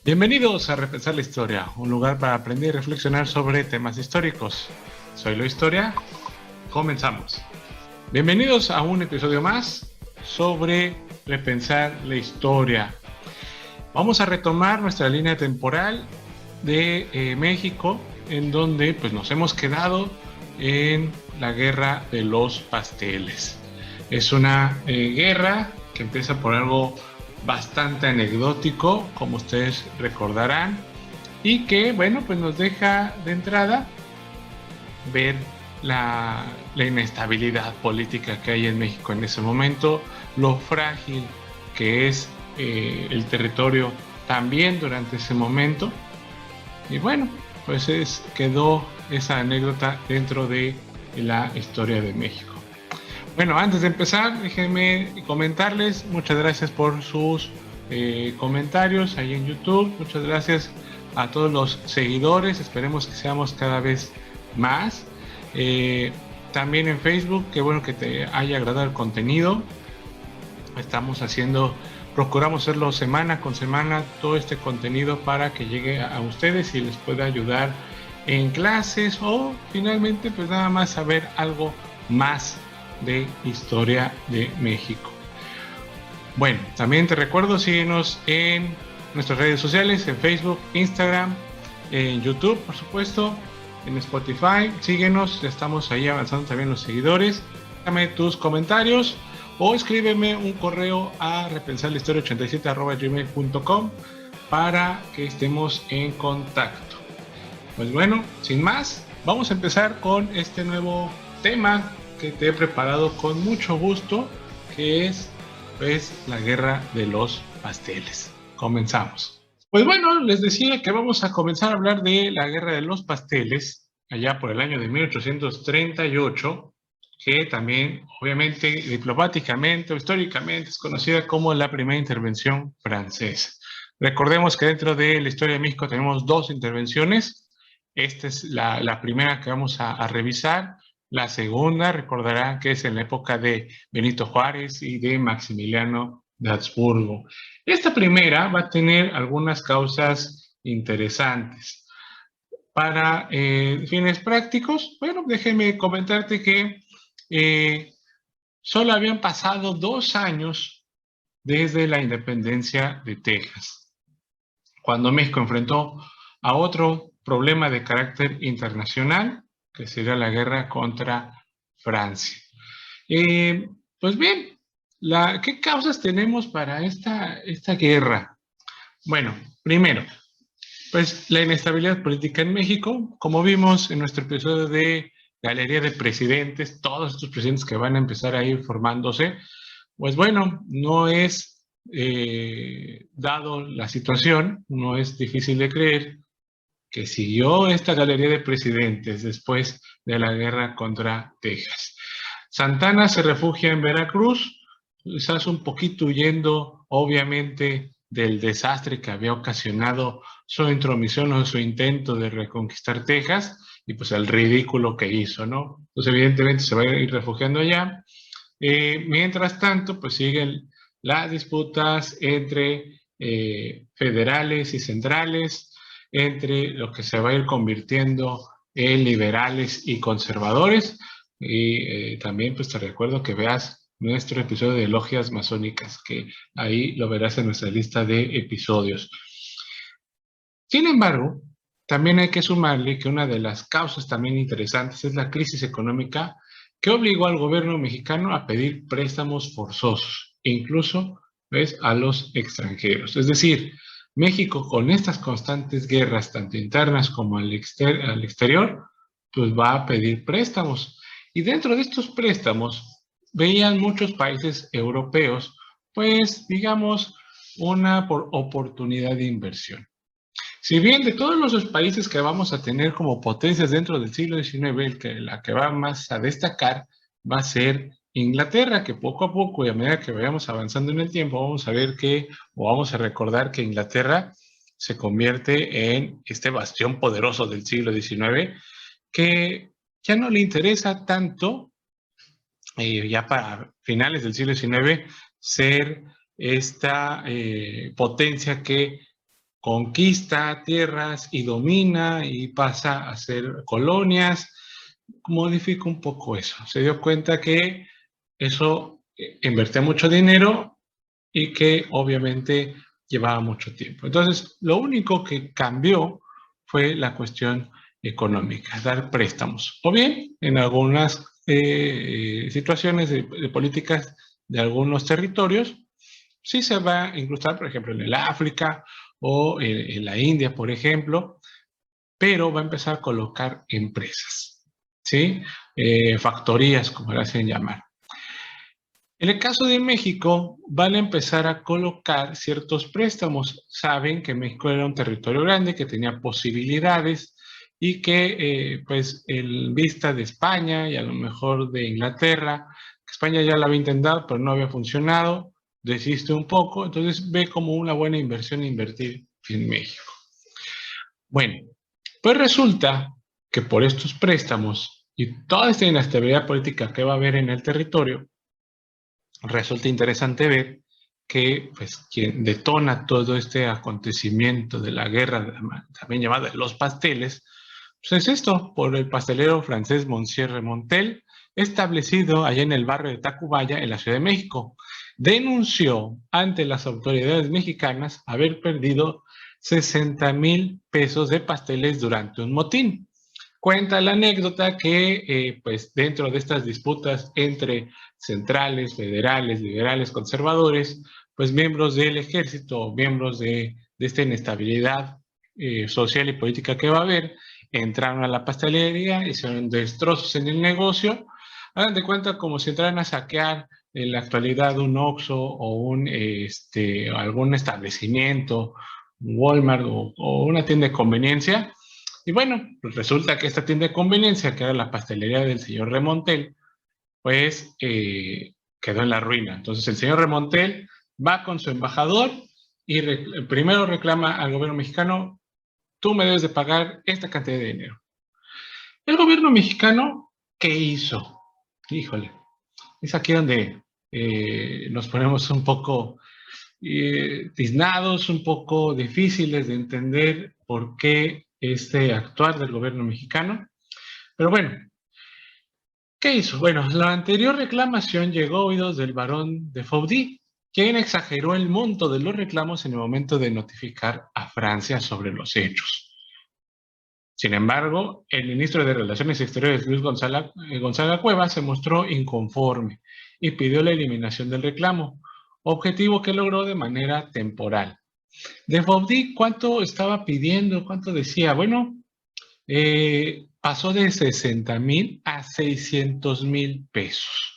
Bienvenidos a Repensar la Historia, un lugar para aprender y reflexionar sobre temas históricos. Soy Lo Historia, comenzamos. Bienvenidos a un episodio más sobre Repensar la Historia. Vamos a retomar nuestra línea temporal de México, en donde pues, nos hemos quedado en la Guerra de los Pasteles. Es una guerra que empieza por algo bastante anecdótico, como ustedes recordarán, y que, bueno, pues nos deja de entrada ver la inestabilidad política que hay en México en ese momento, lo frágil que es el territorio también durante ese momento. Y bueno, pues quedó esa anécdota dentro de la historia de México. Bueno, antes de empezar, déjenme comentarles, muchas gracias por sus comentarios ahí en YouTube, muchas gracias a todos los seguidores, esperemos que seamos cada vez más. También en Facebook, qué bueno que te haya agradado el contenido. Procuramos hacerlo semana con semana, todo este contenido para que llegue a ustedes y les pueda ayudar en clases o finalmente pues nada más saber algo más de historia de México. Bueno, también te recuerdo, síguenos en nuestras redes sociales, en Facebook, Instagram, en YouTube, por supuesto, en Spotify, síguenos, estamos ahí avanzando también los seguidores. Déjame tus comentarios o escríbeme un correo a repensarlahistoria87@gmail.com para que estemos en contacto. Pues bueno, sin más, vamos a empezar con este nuevo tema que te he preparado con mucho gusto, que es pues la Guerra de los Pasteles. Comenzamos. Pues bueno, les decía que vamos a comenzar a hablar de la Guerra de los Pasteles, allá por el año de 1838, que también, obviamente, diplomáticamente o históricamente es conocida como la primera intervención francesa. Recordemos que dentro de la historia de México tenemos dos intervenciones. Esta es la primera que vamos a revisar. La segunda, recordarán que es en la época de Benito Juárez y de Maximiliano de Habsburgo. Esta primera va a tener algunas causas interesantes. Para fines prácticos, bueno, déjenme comentarte que solo habían pasado 2 años desde la independencia de Texas, cuando México enfrentó a otro problema de carácter internacional, que sería la guerra contra Francia. Pues bien, ¿qué causas tenemos para esta guerra? Bueno, primero, pues la inestabilidad política en México, como vimos en nuestro episodio de Galería de Presidentes, todos estos presidentes que van a empezar a ir formándose, pues bueno, no es, dado la situación, no es difícil de creer que siguió esta galería de presidentes después de la guerra contra Texas. Santana se refugia en Veracruz, quizás un poquito huyendo, obviamente, del desastre que había ocasionado su intromisión o su intento de reconquistar Texas y pues el ridículo que hizo, ¿no? Entonces, evidentemente, se va a ir refugiando allá. Mientras tanto, pues siguen las disputas entre federales y centrales, entre lo que se va a ir convirtiendo en liberales y conservadores. Y también pues te recuerdo que veas nuestro episodio de logias masónicas, que ahí lo verás en nuestra lista de episodios. Sin embargo, también hay que sumarle que una de las causas también interesantes es la crisis económica que obligó al gobierno mexicano a pedir préstamos forzosos, incluso ¿ves? A los extranjeros. Es decir, México con estas constantes guerras, tanto internas como al exterior, pues va a pedir préstamos. Y dentro de estos préstamos, veían muchos países europeos, pues digamos, una oportunidad de inversión. Si bien de todos los países que vamos a tener como potencias dentro del siglo XIX, la que va más a destacar va a ser Inglaterra, que poco a poco y a medida que vayamos avanzando en el tiempo, vamos a ver o vamos a recordar que Inglaterra se convierte en este bastión poderoso del siglo XIX, que ya no le interesa tanto, ya para finales del siglo XIX, ser esta potencia que conquista tierras y domina y pasa a ser colonias, modifica un poco eso. Se dio cuenta que eso invertía mucho dinero y que obviamente llevaba mucho tiempo. Entonces, lo único que cambió fue la cuestión económica, dar préstamos. O bien, en algunas situaciones de políticas de algunos territorios, sí se va a incrustar, por ejemplo, en el África o en la India, por ejemplo, pero va a empezar a colocar empresas, ¿sí? Factorías, como le hacen llamar. En el caso de México, van a empezar a colocar ciertos préstamos. Saben que México era un territorio grande, que tenía posibilidades y que, pues, en vista de España y a lo mejor de Inglaterra, España ya la había intentado, pero no había funcionado, desiste un poco, entonces ve como una buena inversión invertir en México. Bueno, pues resulta que por estos préstamos y toda esta inestabilidad política que va a haber en el territorio, resulta interesante ver que pues, quien detona todo este acontecimiento de la guerra, también llamada Los Pasteles, pues es esto, por el pastelero francés Monsieur Remontel, establecido allá en el barrio de Tacubaya, en la Ciudad de México. Denunció ante las autoridades mexicanas haber perdido 60,000 pesos de pasteles durante un motín. Cuenta la anécdota que, pues, dentro de estas disputas entre centrales, federales, liberales, conservadores, pues miembros del ejército, miembros de esta inestabilidad social y política que va a haber, entraron a la pastelería, hicieron destrozos en el negocio. Hagan de cuenta como si entraran a saquear en la actualidad un Oxxo o algún establecimiento, un Walmart o una tienda de conveniencia. Y bueno, pues resulta que esta tienda de conveniencia, que era la pastelería del señor Remontel, pues quedó en la ruina. Entonces el señor Remontel va con su embajador y primero reclama al gobierno mexicano: tú me debes de pagar esta cantidad de dinero. El gobierno mexicano, ¿qué hizo? Híjole, es aquí donde nos ponemos un poco tiznados, un poco difíciles de entender por qué este actuar del gobierno mexicano. Pero bueno, ¿qué hizo? Bueno, la anterior reclamación llegó a oídos del barón de Foudy, quien exageró el monto de los reclamos en el momento de notificar a Francia sobre los hechos. Sin embargo, el ministro de Relaciones Exteriores, Luis Gonzaga Cuevas, se mostró inconforme y pidió la eliminación del reclamo, objetivo que logró de manera temporal. De Foudy, ¿cuánto estaba pidiendo? ¿Cuánto decía? Bueno, pasó de 60,000 a 600,000 pesos.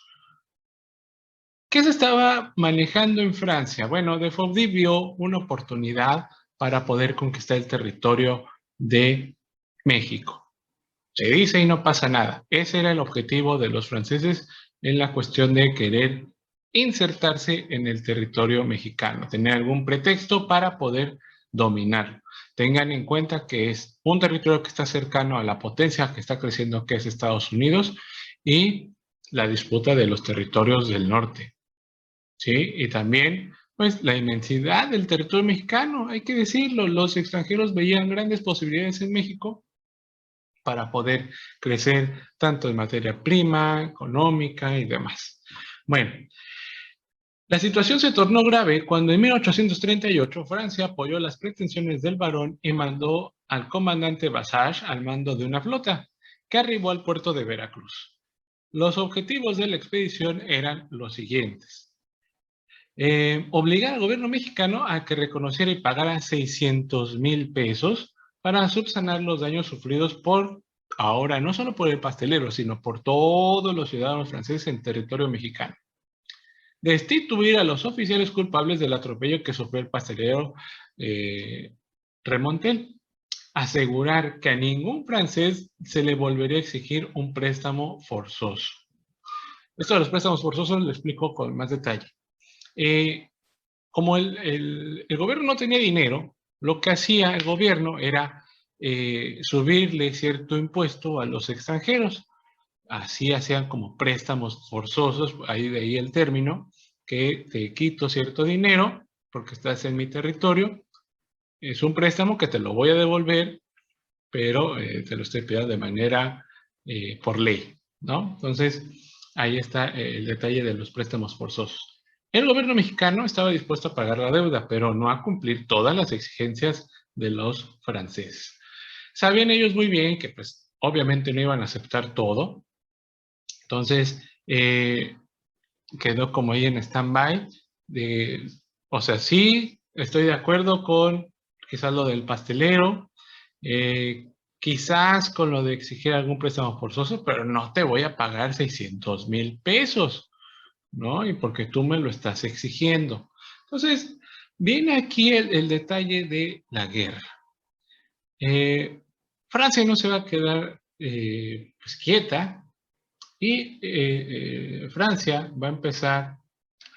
¿Qué se estaba manejando en Francia? Bueno, de Foudy vio una oportunidad para poder conquistar el territorio de México. Se dice y no pasa nada. Ese era el objetivo de los franceses en la cuestión de querer insertarse en el territorio mexicano, tener algún pretexto para poder dominarlo. Tengan en cuenta que es un territorio que está cercano a la potencia que está creciendo, que es Estados Unidos, y la disputa de los territorios del norte, ¿sí? Y también, pues, la inmensidad del territorio mexicano, hay que decirlo, los extranjeros veían grandes posibilidades en México para poder crecer tanto en materia prima, económica y demás. Bueno, la situación se tornó grave cuando en 1838 Francia apoyó las pretensiones del barón y mandó al comandante Bassage al mando de una flota que arribó al puerto de Veracruz. Los objetivos de la expedición eran los siguientes: obligar al gobierno mexicano a que reconociera y pagara 600,000 pesos para subsanar los daños sufridos por, ahora no solo por el pastelero, sino por todos los ciudadanos franceses en territorio mexicano. Destituir a los oficiales culpables del atropello que sufrió el pastelero Remontel. Asegurar que a ningún francés se le volvería a exigir un préstamo forzoso. Esto de los préstamos forzosos lo explico con más detalle. Como el gobierno no tenía dinero, lo que hacía el gobierno era subirle cierto impuesto a los extranjeros. Así hacían como préstamos forzosos, ahí de ahí el término, que te quito cierto dinero porque estás en mi territorio, es un préstamo que te lo voy a devolver, pero te lo estoy pidiendo de manera por ley, ¿no? Entonces, ahí está el detalle de los préstamos forzosos. El gobierno mexicano estaba dispuesto a pagar la deuda, pero no a cumplir todas las exigencias de los franceses. Sabían ellos muy bien que, pues, obviamente no iban a aceptar todo. Entonces, quedó como ahí en stand-by. O sea, sí, estoy de acuerdo con quizás lo del pastelero, quizás con lo de exigir algún préstamo forzoso, pero no te voy a pagar 600,000 pesos, ¿no? Y porque tú me lo estás exigiendo. Entonces, viene aquí el detalle de la guerra. Francia no se va a quedar pues, quieta y Francia va a empezar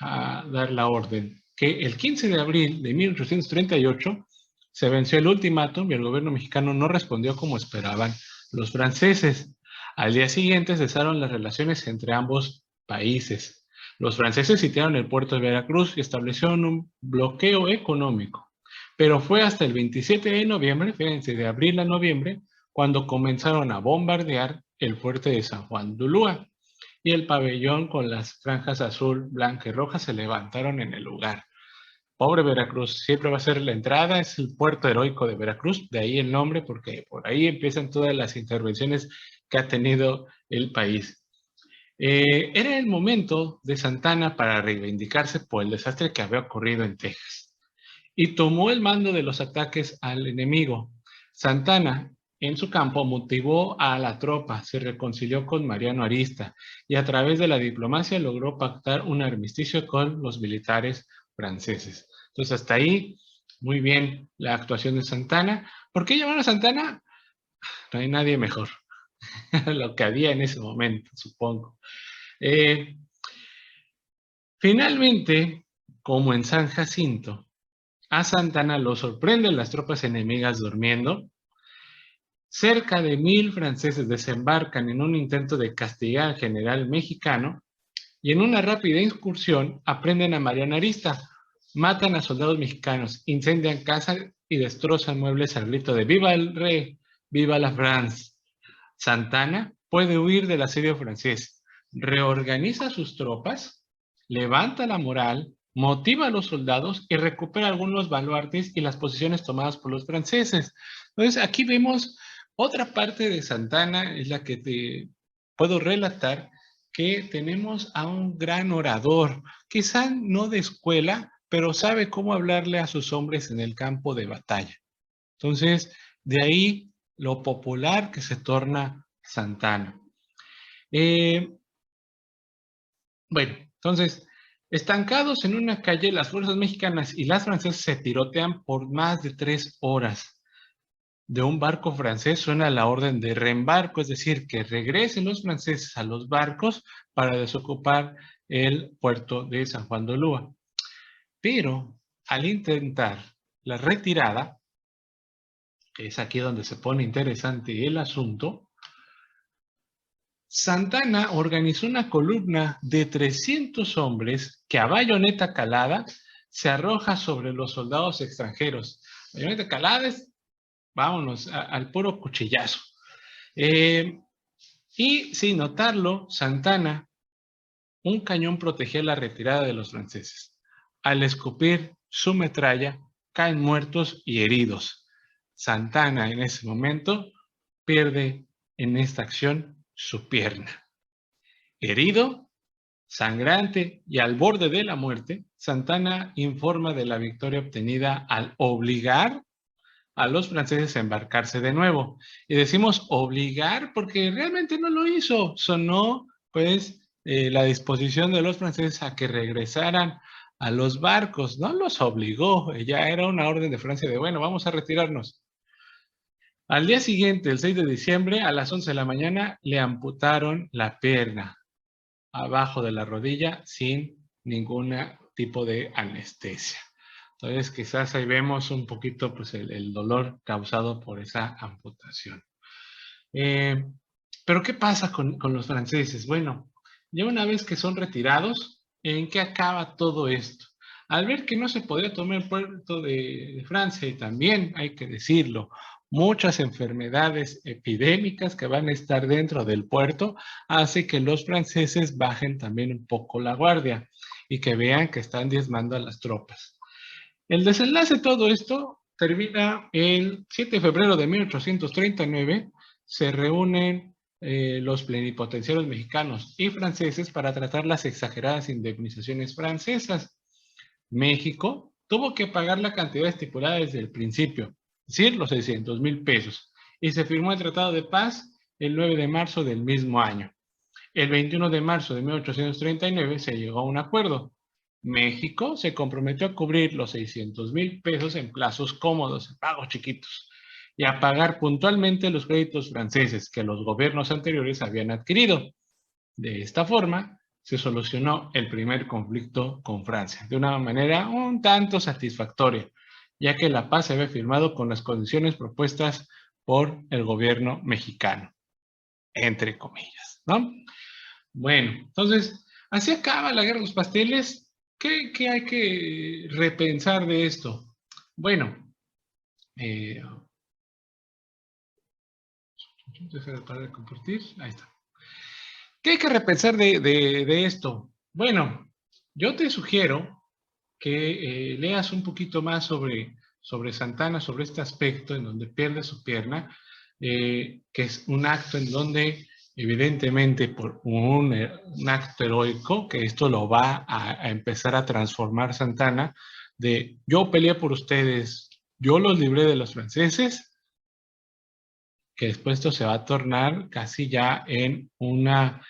a dar la orden que el 15 de abril de 1838 se venció el ultimátum y el gobierno mexicano no respondió como esperaban los franceses. Al día siguiente cesaron las relaciones entre ambos países. Los franceses sitiaron el puerto de Veracruz y establecieron un bloqueo económico. Pero fue hasta el 27 de noviembre, fíjense, de abril a noviembre, cuando comenzaron a bombardear el fuerte de San Juan de Ulúa y el pabellón con las franjas azul, blanca y roja se levantaron en el lugar. Pobre Veracruz, siempre va a ser la entrada, es el puerto heroico de Veracruz, de ahí el nombre, porque por ahí empiezan todas las intervenciones que ha tenido el país. Era el momento de Santana para reivindicarse por el desastre que había ocurrido en Texas y tomó el mando de los ataques al enemigo. Santana, en su campo, motivó a la tropa, se reconcilió con Mariano Arista y a través de la diplomacia logró pactar un armisticio con los militares franceses. Entonces, hasta ahí, muy bien la actuación de Santana. ¿Por qué llamaron a Santana? No hay nadie mejor. Lo que había en ese momento, supongo. Finalmente, como en San Jacinto, a Santana lo sorprenden las tropas enemigas durmiendo. Cerca de 1,000 franceses desembarcan en un intento de castigar al general mexicano y en una rápida incursión aprenden a Mariano Arista, matan a soldados mexicanos, incendian casas y destrozan muebles al grito de ¡Viva el rey! ¡Viva la France! Santana puede huir del asedio francés, reorganiza sus tropas, levanta la moral, motiva a los soldados y recupera algunos baluartes y las posiciones tomadas por los franceses. Entonces, aquí vemos otra parte de Santana, es la que te puedo relatar, que tenemos a un gran orador, quizá no de escuela, pero sabe cómo hablarle a sus hombres en el campo de batalla. Entonces, de ahí lo popular que se torna Santana. Bueno, entonces, estancados en una calle, las fuerzas mexicanas y las francesas se tirotean por más de 3 horas. De un barco francés suena la orden de reembarco, es decir, que regresen los franceses a los barcos para desocupar el puerto de San Juan de Ulúa. Pero al intentar la retirada, que es aquí donde se pone interesante el asunto, Santana organizó una columna de 300 hombres que a bayoneta calada se arroja sobre los soldados extranjeros. Bayoneta calada es, vámonos, al puro cuchillazo. Y sin notarlo, Santana, un cañón protegía la retirada de los franceses. Al escupir su metralla, caen muertos y heridos. Santana en ese momento pierde en esta acción su pierna. Herido, sangrante y al borde de la muerte, Santana informa de la victoria obtenida al obligar a los franceses a embarcarse de nuevo. Y decimos obligar porque realmente no lo hizo, sonó pues la disposición de los franceses a que regresaran a los barcos, no los obligó, ya era una orden de Francia de bueno, vamos a retirarnos. Al día siguiente, el 6 de diciembre, a las 11 de la mañana, le amputaron la pierna abajo de la rodilla sin ningún tipo de anestesia. Entonces, quizás ahí vemos un poquito pues, el dolor causado por esa amputación. Pero, ¿qué pasa con los franceses? Bueno, ya una vez que son retirados, ¿en qué acaba todo esto? al ver que no se podía tomar el puerto de Francia, y también hay que decirlo, muchas enfermedades epidémicas que van a estar dentro del puerto, hace que los franceses bajen también un poco la guardia y que vean que están diezmando a las tropas. El desenlace de todo esto termina el 7 de febrero de 1839. Se reúnen los plenipotenciarios mexicanos y franceses para tratar las exageradas indemnizaciones francesas. México tuvo que pagar la cantidad estipulada desde el principio, es decir, los 600,000 pesos, y se firmó el Tratado de Paz el 9 de marzo del mismo año. El 21 de marzo de 1839 se llegó a un acuerdo. México se comprometió a cubrir los 600,000 pesos en plazos cómodos, en pagos chiquitos, y a pagar puntualmente los créditos franceses que los gobiernos anteriores habían adquirido. De esta forma, se solucionó el primer conflicto con Francia de una manera un tanto satisfactoria, ya que la paz se había firmado con las condiciones propuestas por el gobierno mexicano, entre comillas, ¿no? Bueno, entonces, así acaba la guerra de los pasteles. ¿Qué hay que repensar de esto? Bueno, dejar de parar de compartir. Ahí está. ¿Qué hay que repensar de esto? Bueno, yo te sugiero que leas un poquito más sobre Santana, sobre este aspecto en donde pierde su pierna, que es un acto en donde evidentemente por un acto heroico, que esto lo va a empezar a transformar Santana, de yo peleé por ustedes, yo los libré de los franceses, que después esto se va a tornar casi ya en una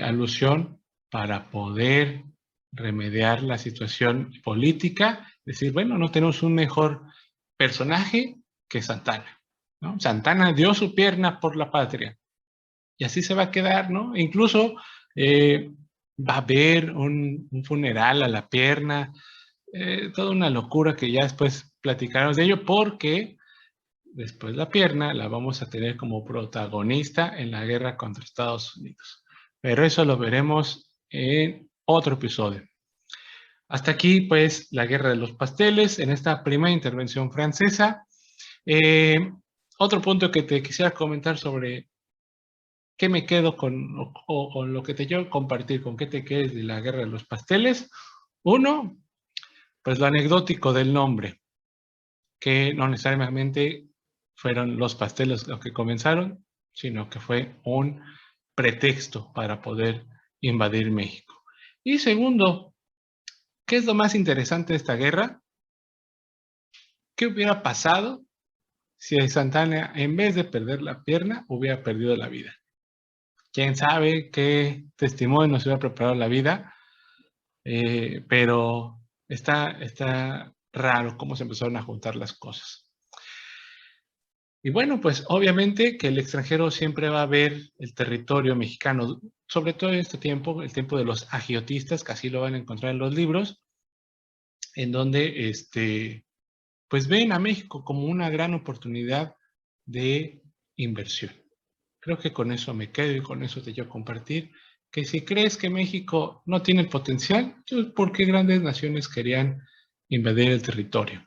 alusión para poder remediar la situación política, decir, bueno, no tenemos un mejor personaje que Santana, ¿no? Santana dio su pierna por la patria, y así se va a quedar, ¿no? Incluso va a haber un funeral a la pierna, toda una locura que ya después platicaremos de ello, porque después la pierna la vamos a tener como protagonista en la guerra contra Estados Unidos. Pero eso lo veremos en otro episodio. Hasta aquí, pues, la guerra de los pasteles en esta primera intervención francesa. Otro punto que te quisiera comentar sobre qué me quedo con lo que te quiero compartir, con qué te quedes de la guerra de los pasteles. Uno, pues lo anecdótico del nombre, que no necesariamente fueron los pasteles los que comenzaron, sino que fue un pretexto para poder invadir México. Y segundo, ¿qué es lo más interesante de esta guerra? ¿Qué hubiera pasado si Santana, en vez de perder la pierna, hubiera perdido la vida? Quién sabe qué testimonio nos hubiera preparado la vida, pero está raro cómo se empezaron a juntar las cosas. Y bueno, pues obviamente que el extranjero siempre va a ver el territorio mexicano, sobre todo en este tiempo, el tiempo de los agiotistas, que así lo van a encontrar en los libros, en donde pues ven a México como una gran oportunidad de inversión. Creo que con eso me quedo y con eso te quiero compartir, que si crees que México no tiene el potencial, entonces ¿por qué grandes naciones querían invadir el territorio?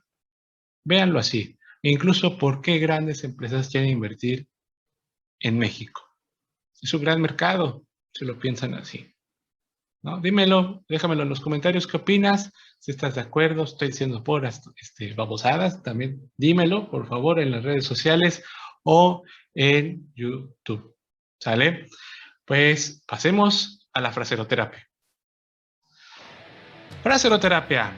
Véanlo así. E incluso por qué grandes empresas quieren invertir en México. Es un gran mercado, si lo piensan así, ¿no? Dímelo, déjamelo en los comentarios qué opinas, si estás de acuerdo, estoy diciendo puras babosadas, también dímelo, por favor, en las redes sociales o en YouTube, ¿sale? Pues pasemos a la fraseroterapia. Fraseroterapia,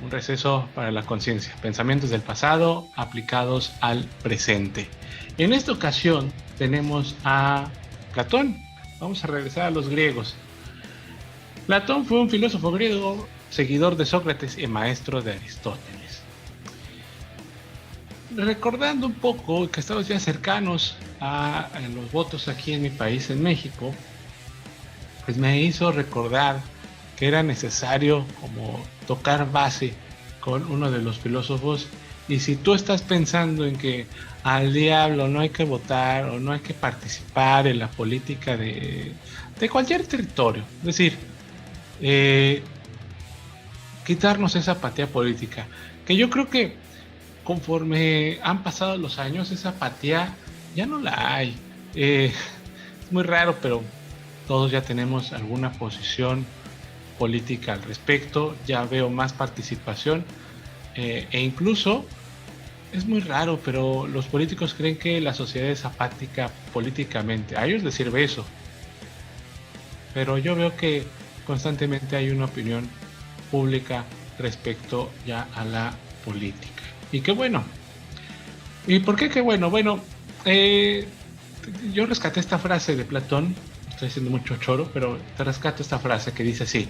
un receso para la conciencia, pensamientos del pasado aplicados al presente. En esta ocasión tenemos a Platón. Vamos a regresar a los griegos. Platón fue un filósofo griego, seguidor de Sócrates y maestro de Aristóteles. Recordando un poco que estamos ya cercanos a los votos aquí en mi país, en México, pues me hizo recordar que era necesario como tocar base con uno de los filósofos. Y si tú estás pensando en que al diablo no hay que votar o no hay que participar en la política de cualquier territorio, es decir, quitarnos esa apatía política, que yo creo que conforme han pasado los años, esa apatía ya no la hay. Es muy raro, pero todos ya tenemos alguna posición política al respecto, ya veo más participación, e incluso es muy raro, pero los políticos creen que la sociedad es apática políticamente. A ellos les sirve eso, pero yo veo que constantemente hay una opinión pública respecto ya a la política. Y qué bueno. ¿Y por qué qué bueno? Bueno, yo rescaté esta frase de Platón, estoy haciendo mucho choro, pero te rescato esta frase que dice así: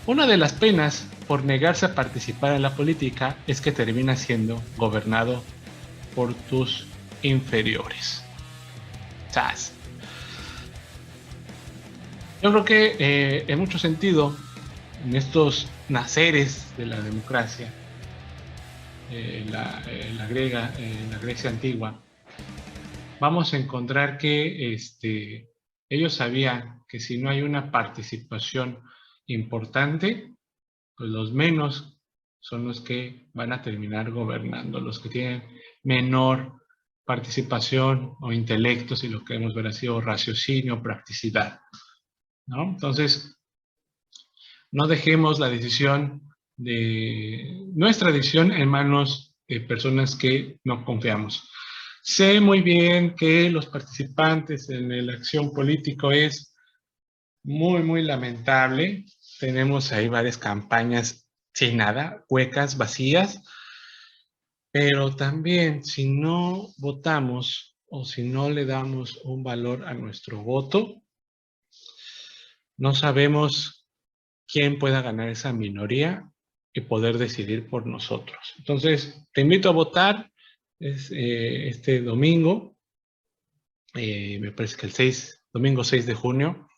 una de las penas por negarse a participar en la política es que terminas siendo gobernado por tus inferiores. ¡Sas! Yo creo que en mucho sentido, en estos naceres de la democracia, la Grecia antigua, vamos a encontrar que ellos sabían que si no hay una participación importante, pues los menos son los que van a terminar gobernando, los que tienen menor participación o intelecto, si lo queremos ver así, o raciocinio, o practicidad, ¿no? Entonces, no dejemos la decisión de nuestra decisión en manos de personas que no confiamos. Sé muy bien que los participantes en la acción política es muy, muy lamentable. Tenemos ahí varias campañas sin nada, huecas, vacías, pero también si no votamos o si no le damos un valor a nuestro voto, no sabemos quién pueda ganar esa minoría y poder decidir por nosotros. Entonces, te invito a votar este domingo, me parece que domingo 6 de junio,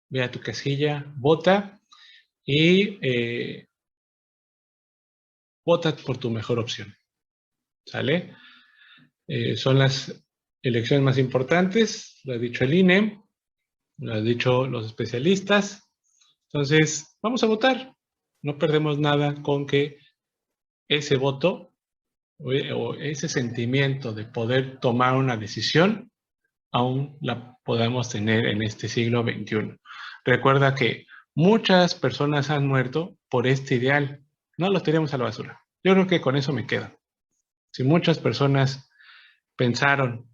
ve a tu casilla, vota y vota por tu mejor opción, ¿sale? Son las elecciones más importantes, lo ha dicho el INE, lo han dicho los especialistas. Entonces, vamos a votar. No perdemos nada con que ese voto o ese sentimiento de poder tomar una decisión aún la podamos tener en este siglo XXI. Recuerda que muchas personas han muerto por este ideal. No los tiremos a la basura. Yo creo que con eso me quedo. Si muchas personas pensaron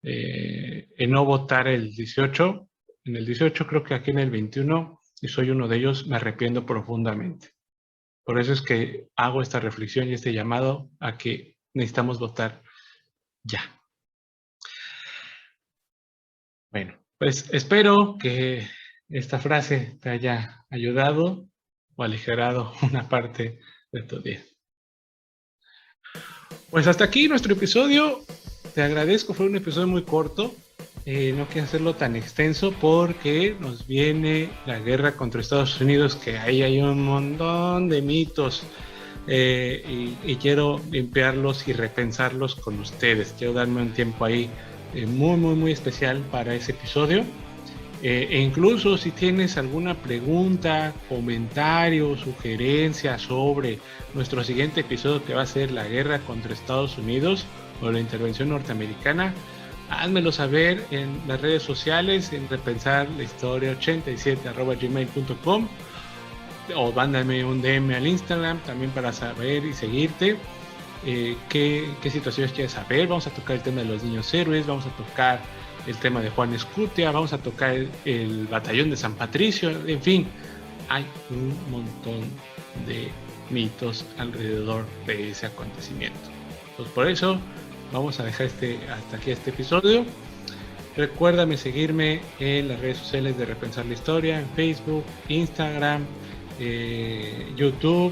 en no votar el 18, en el 18 creo que aquí en el 21, y soy uno de ellos, me arrepiento profundamente. Por eso es que hago esta reflexión y este llamado a que necesitamos votar ya. Bueno, pues espero que esta frase te haya ayudado o aligerado una parte de tu día. Pues hasta aquí nuestro episodio. Te agradezco, fue un episodio muy corto. No quiero hacerlo tan extenso porque nos viene la guerra contra Estados Unidos, que ahí hay un montón de mitos y quiero limpiarlos y repensarlos con ustedes. Quiero darme un tiempo ahí muy, muy, muy especial para ese episodio. E incluso si tienes alguna pregunta, comentario, sugerencia sobre nuestro siguiente episodio, que va a ser la guerra contra Estados Unidos o la intervención norteamericana, házmelo saber en las redes sociales, en repensarlahistoria87@gmail.com, o mándame un DM al Instagram también para saber y seguirte. ¿Qué situaciones quieres saber? Vamos a tocar el tema de los niños héroes, vamos a tocar el tema de Juan Escutia, vamos a tocar el batallón de San Patricio, en fin, hay un montón de mitos alrededor de ese acontecimiento. Pues por eso vamos a dejar hasta aquí este episodio. Recuérdame seguirme en las redes sociales de Repensar la Historia, en Facebook, Instagram, YouTube,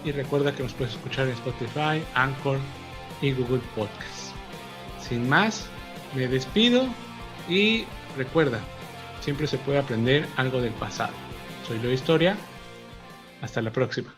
y recuerda que nos puedes escuchar en Spotify, Anchor y Google Podcasts. Sin más, me despido y recuerda, siempre se puede aprender algo del pasado. Soy Leo Historia, hasta la próxima.